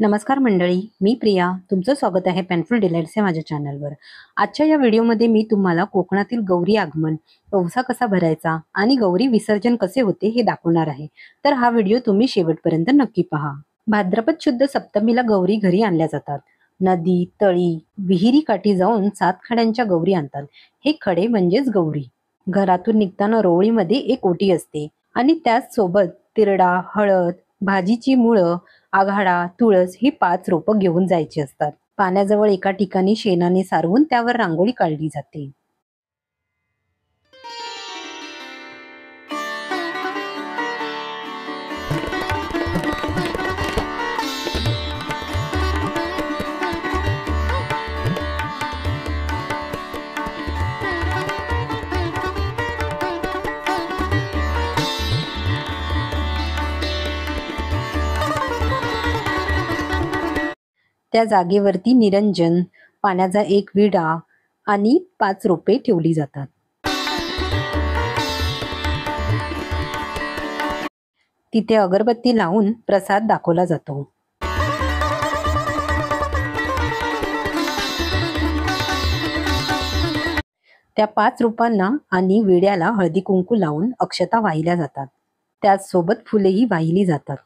नमस्कार मंडळी, मी प्रिया. तुमचं स्वागत आहे पेनफुल डिलाइट्स या माझ्या चॅनलवर. आजच्या या व्हिडिओमध्ये मी तुम्हाला कोकणातील गौरी आगमन, औसा कसा भरायचा आणि गौरी विसर्जन कसे होते हे दाखवणार आहे. तर हा व्हिडिओ तुम्ही शेवटपर्यंत नक्की पहा. भाद्रपद शुद्ध सप्तमीला गौरी घरी आणल्या जातात. नदी, तळी, विहिरी काठी जाऊन 7 खड्यांच्या गौरी आणतात. हे खडे म्हणजेच गौरी. घरातून निघताना रोवळीमध्ये एक ओटी असते आणि त्याच सोबत तिरडा, हळद, भाजीची मुळं, आघाडा, तुळस ही 5 रोपं घेऊन जायची असतात. पाण्याजवळ एका ठिकाणी शेणाने सारवून त्यावर रांगोळी काढली जाते. त्या जागेवरती निरंजन, पाण्याचा एक विडा आणि 5 रोपे ठेवली जातात. तिथे अगरबत्ती लावून प्रसाद दाखवला जातो. त्या 5 रोपांना आणि विड्याला हळदी कुंकू लावून अक्षता वाहिल्या जातात. त्याचसोबत फुलेही वाहिली जातात.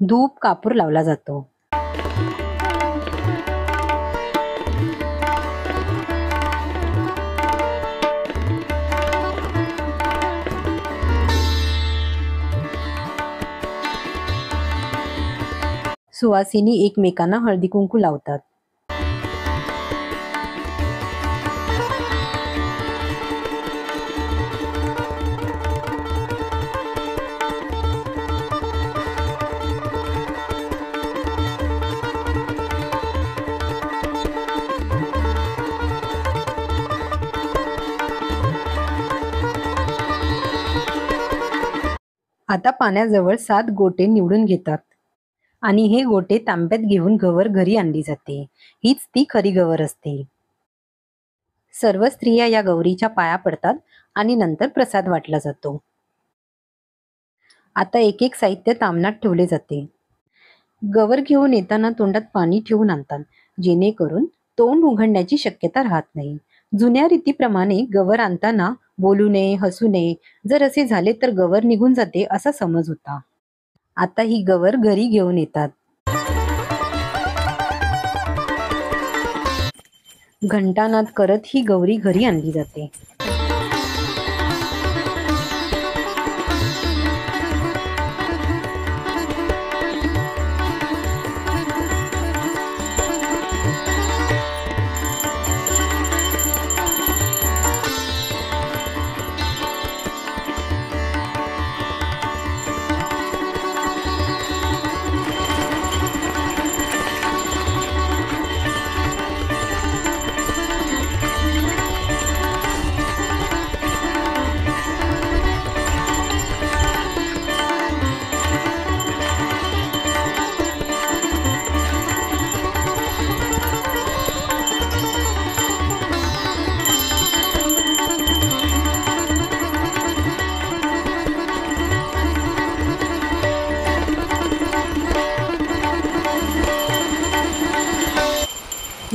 धूप कापूर लावला जातो. सुवासिनी एकमेकांना हळदी कुंकू लावतात. आता पाण्याजवळ 7 गोटे निवडून घेतात आणि हे गोटे तांब्यात घेऊन गवर घरी आणली जाते. हीच ती खरी गवर असते. सर्व स्त्रिया या गौरीच्या पाया पडतात आणि नंतर प्रसाद वाटला जातो. आता एक एक साहित्य तामणात ठेवले जाते. गवर घेऊन येताना तोंडात पाणी ठेवून आणतात, जेणेकरून तोंड उघडण्याची शक्यता राहत नाही. जुन्या रीतीप्रमाणे गवर आणताना बोलू नये, हसू नये. जर असे झाले तर गवर निघून जाते असा समज होता. आता ही गवर घरी घेऊन येतात. घंटानाद करत ही गौरी घरी आणली जाते.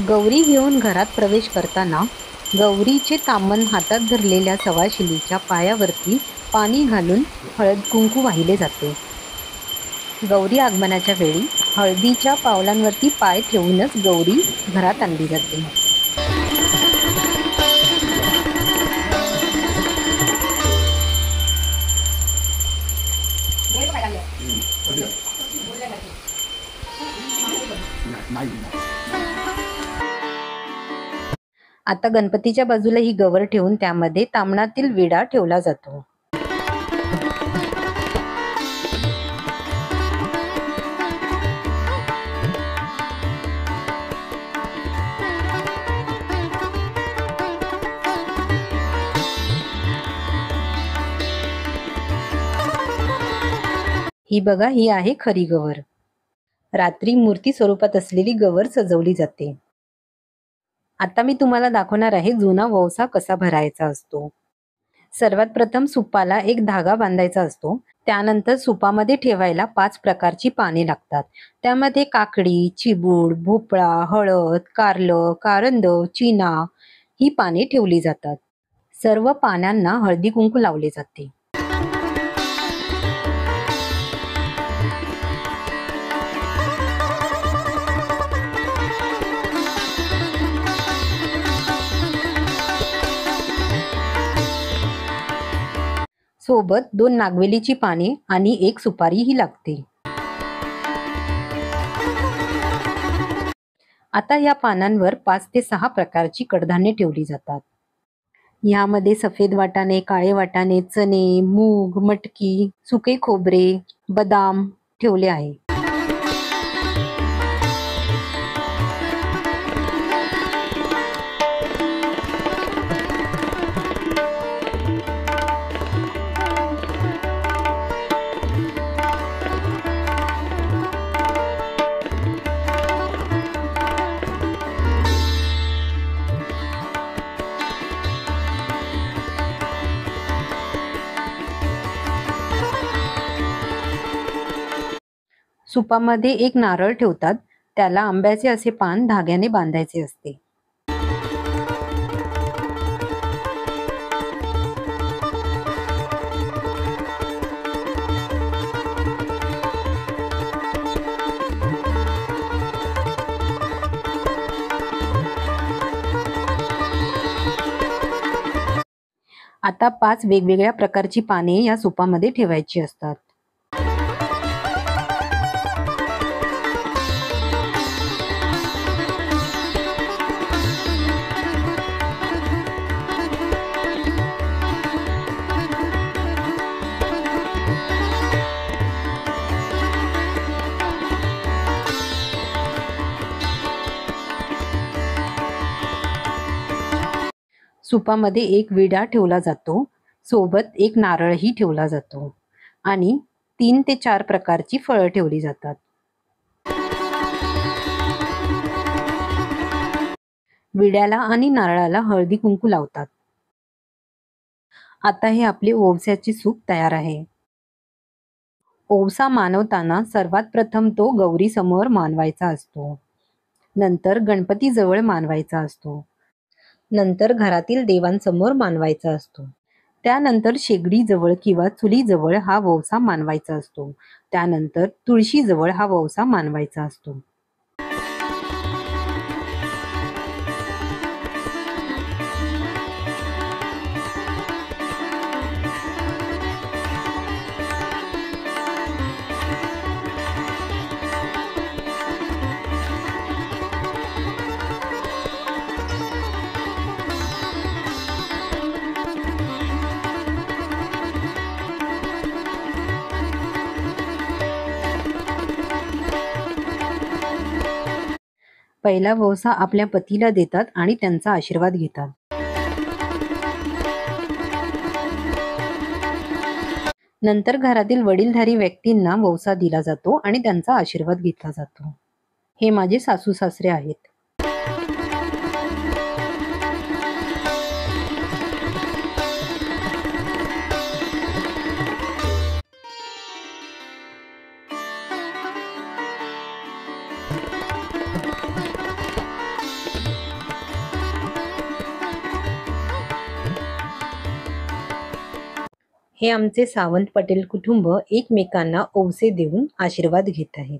गौरी घेऊन घरात प्रवेश करताना गौरीचे ताम्हण हातात धरलेल्या सवाशिणीच्या पायावरती पाणी घालून हळद कुंकू वाहिले जाते. गौरी आगमनाच्या वेळी हळदीच्या पावलांवरती पाय ठेवूनच गौरी घरात आणली जाते. आता गणपतीच्या बाजूला ही गवर ठेवून त्यामध्ये ताम्हणातील विडा ठेवला जातो. ही बघा, ही आहे खरी गवर. रात्री मूर्ती स्वरूपात असलेली गवर सजवली जाते. आता मी तुम्हाला दाखवणार आहे जुना वौसा कसा भरायचा असतो. सर्वात प्रथम सुपाला एक धागा बांधायचा असतो. त्यानंतर सुपामध्ये ठेवायला 5 प्रकारची पाने लागतात. त्यामध्ये काकडी, चिबूड, भोपळा, हळद, कारलं, कारंद, चिना ही पाने ठेवली जातात. सर्व पानांना हळदी कुंकू लावले जाते. सोबत 2 नागवेलीची पाने आणि 1 सुपारीही लागते. आता या पानांवर 5 ते 6 प्रकारची कडधान्ये ठेवली जातात. यामध्ये सफेद वाटाणे, काळे वाटाणे, चणे, मूग, मटकी, सुके खोबरे, बदाम ठेवले आहे. सुपामध्ये एक नारळ ठेवतात. त्याला आंब्याचे असे पान धाग्याने बांधायचे असते. आता 5 वेगवेगळ्या प्रकारची पाने या सुपामध्ये ठेवायची असतात. सुपामध्ये एक विडा ठेवला जातो. सोबत एक नारळही ठेवला जातो आणि 3 ते 4 प्रकारची फळं ठेवली जातात. विड्याला आणि नारळाला हळदी कुंकू लावतात. आता हे आपले ओवस्याचे सूप तयार आहे. ओवसा मानवताना सर्वात प्रथम तो गौरी समोर मानवायचा असतो. नंतर गणपती जवळ मानवायचा असतो. नंतर घरातील देवांसमोर मानवायचा असतो. त्यानंतर शेगडीजवळ किंवा चुलीजवळ हा वौसा मानवायचा असतो. त्यानंतर तुळशीजवळ हा वौसा मानवायचा असतो. पहिला वौसा आपल्या पतीला देतात आणि त्यांचा आशीर्वाद घेतात. नंतर घरातील वडीलधारी व्यक्तींना वौसा दिला जातो आणि त्यांचा आशीर्वाद घेतला जातो. हे माझे सासू सासरे आहेत. हे आमचे सावंत पटेल कुटुंब एकमेकांना ओवसे देऊन आशीर्वाद घेत आहेत.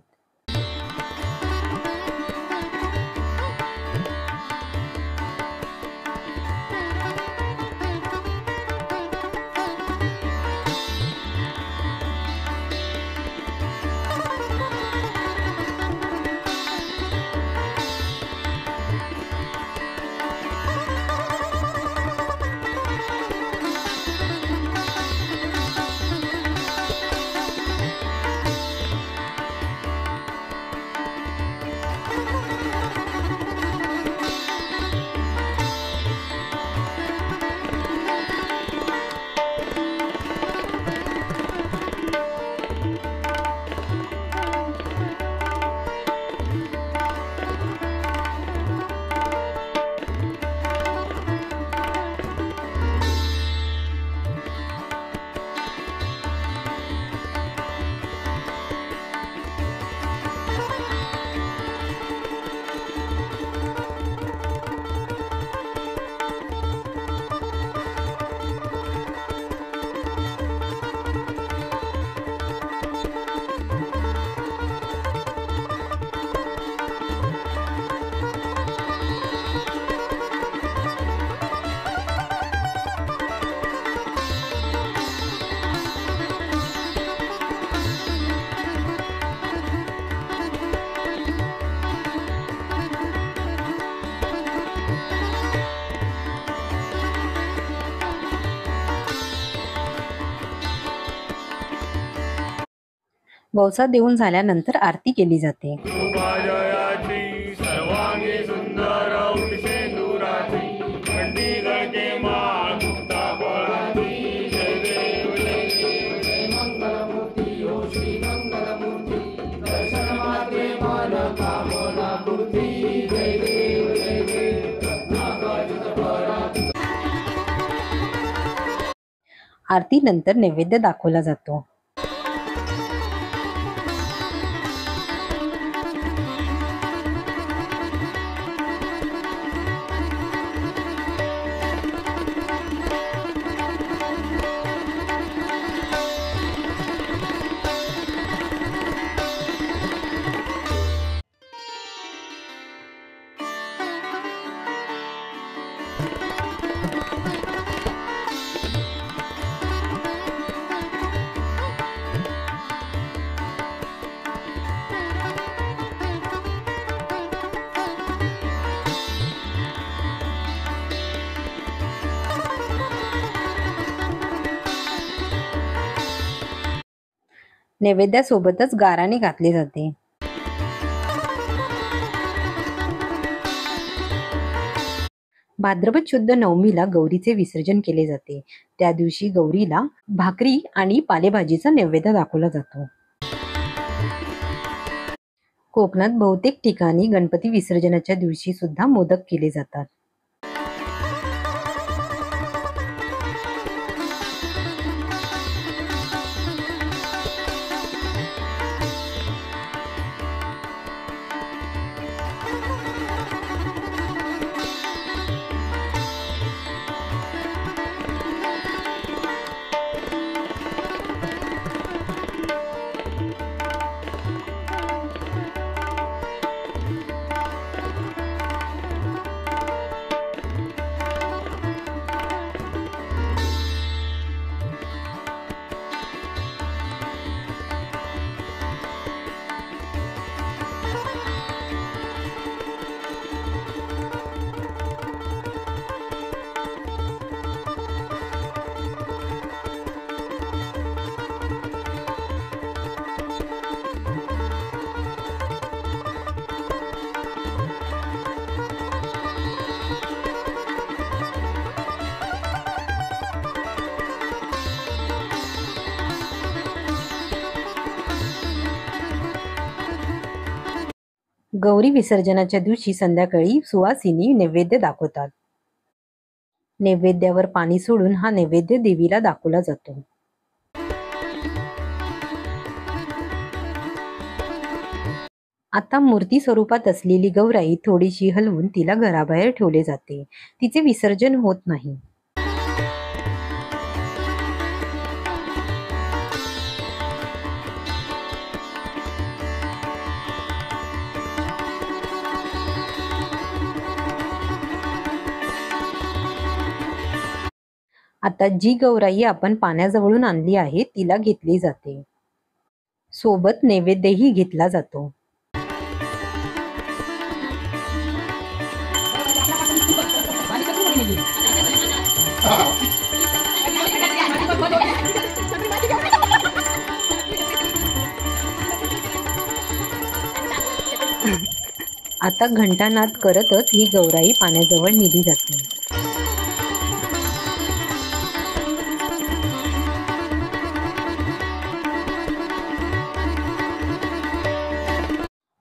ववसा देऊन झाल्यानंतर आरती केली जाते. कृपाजयाची सर्वांगी सुंदर उठशेंदुराची कंठी गळके माळ मुक्ता फळाची जय देव जय देव जय मंगलमूर्ती ओ श्री मंगलमूर्ती दर्शन मात्रे मन कामना पूर्ती जय देव जय देव रत्नाकरचित पराती. आरतीनंतर नैवेद्य दाखवला जातो. नैवेद्यासोबतच गाराणे घातले जाते. भाद्रपद शुद्ध नवमीला गौरीचे विसर्जन केले जाते. त्या दिवशी गौरीला भाकरी आणि पालेभाजीचा नैवेद्य दाखवला जातो. कोकणात बहुतेक ठिकाणी गणपती विसर्जनाच्या दिवशी सुद्धा मोदक केले जातात. गौरी विसर्जनाच्या दिवशी संध्याकाळी सुवासिनी नैवेद्य दाखवतात. नैवेद्यावर पाणी सोडून हा नैवेद्य देवीला दाखवला जातो. आता मूर्ती स्वरूपात असलेली गौराई थोडीशी हलवून तिला घराबाहेर ठेवले जाते. तिचे विसर्जन होत नाही. आता जी गौराई आपण पाण्याजवळून आणली आहे तिला घेतली जाते. सोबत नैवेद्यही घेतला जातो. आता घंटानाद करतच ही गौराई पाण्याजवळ नेली जाते.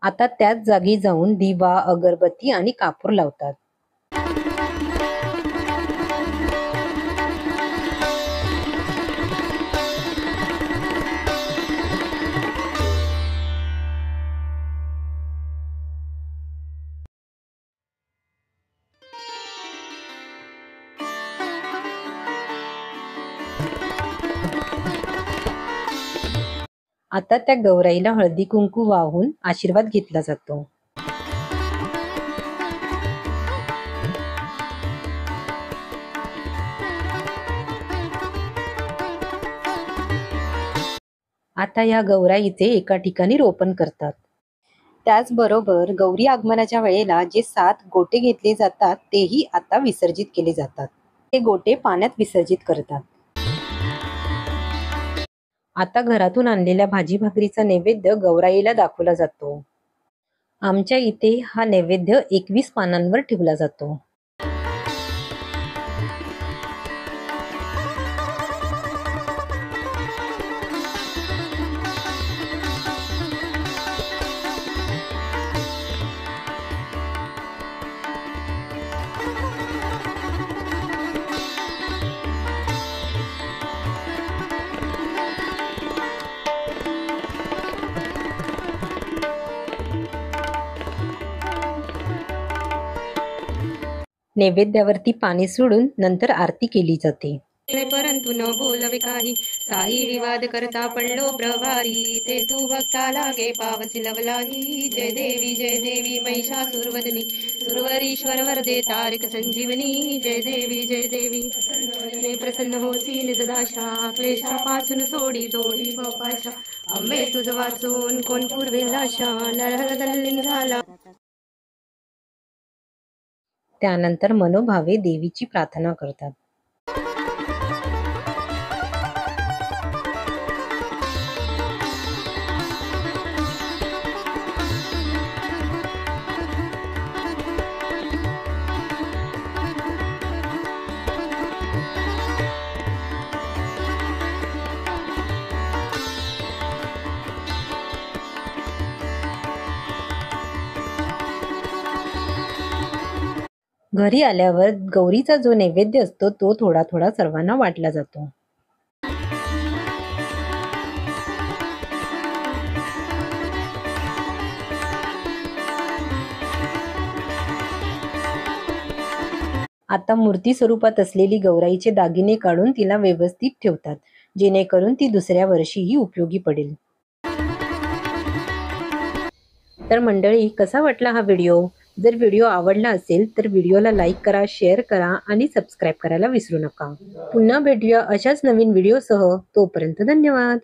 आता त्याच जागी जाऊन दिवा, अगरबत्ती आणि कापूर लावतात. आता त्या गौराईला हळदी कुंकू वाहून आशीर्वाद घेतला जातो. आता या गौराईचे एका ठिकाणी रोपण करतात. त्याचबरोबर गौरी आगमनाच्या वेळेला जे 7 गोटे घेतले जातात तेही आता विसर्जित केले जातात. हे गोटे पाण्यात विसर्जित करतात. आता घरातून आणलेल्या भाजी भाकरीचा नैवेद्य गौराईला दाखवला जातो. आमच्या इथे हा नैवेद्य 21 पानांवर ठेवला जातो. नैवेद्यावरती पाणी सोडून नंतर आरती केली जाते. परंतु न बोलवे काही, साई विवाद करता पडलो प्रभारी, ते तू भक्ता लागे पावसी लवलाही. जय देवी महिषासुरवदनी, सुरवरीश्वर वरदे तारक संजीवनी. जय देवी प्रसन्न होसी निजदाशा, क्लेशापासून सोडी दोडी भोपाशा. अंबे तुझ वाचून कोण पूर्वेल आशा, नरहर दल्लीन झाला. त्यानंतर मनोभावे देवीची प्रार्थना करतात. घरी आल्यावर गौरीचा जो नैवेद्य असतो तो थोडा थोडा सर्वांना वाटला जातो. आता मूर्ती स्वरूपात असलेली गौराईचे दागिने काढून तिला व्यवस्थित ठेवतात, जेणेकरून ती दुसऱ्या वर्षीही उपयोगी पडेल. तर मंडळी, कसा वाटला हा व्हिडिओ? जर व्हिडिओ आवडला असेल तर व्हिडिओला लाईक करा, शेअर करा आणि सबस्क्राईब करायला विसरू नका. पुन्हा भेटूया अशाच नवीन व्हिडिओसह. तोपर्यंत धन्यवाद.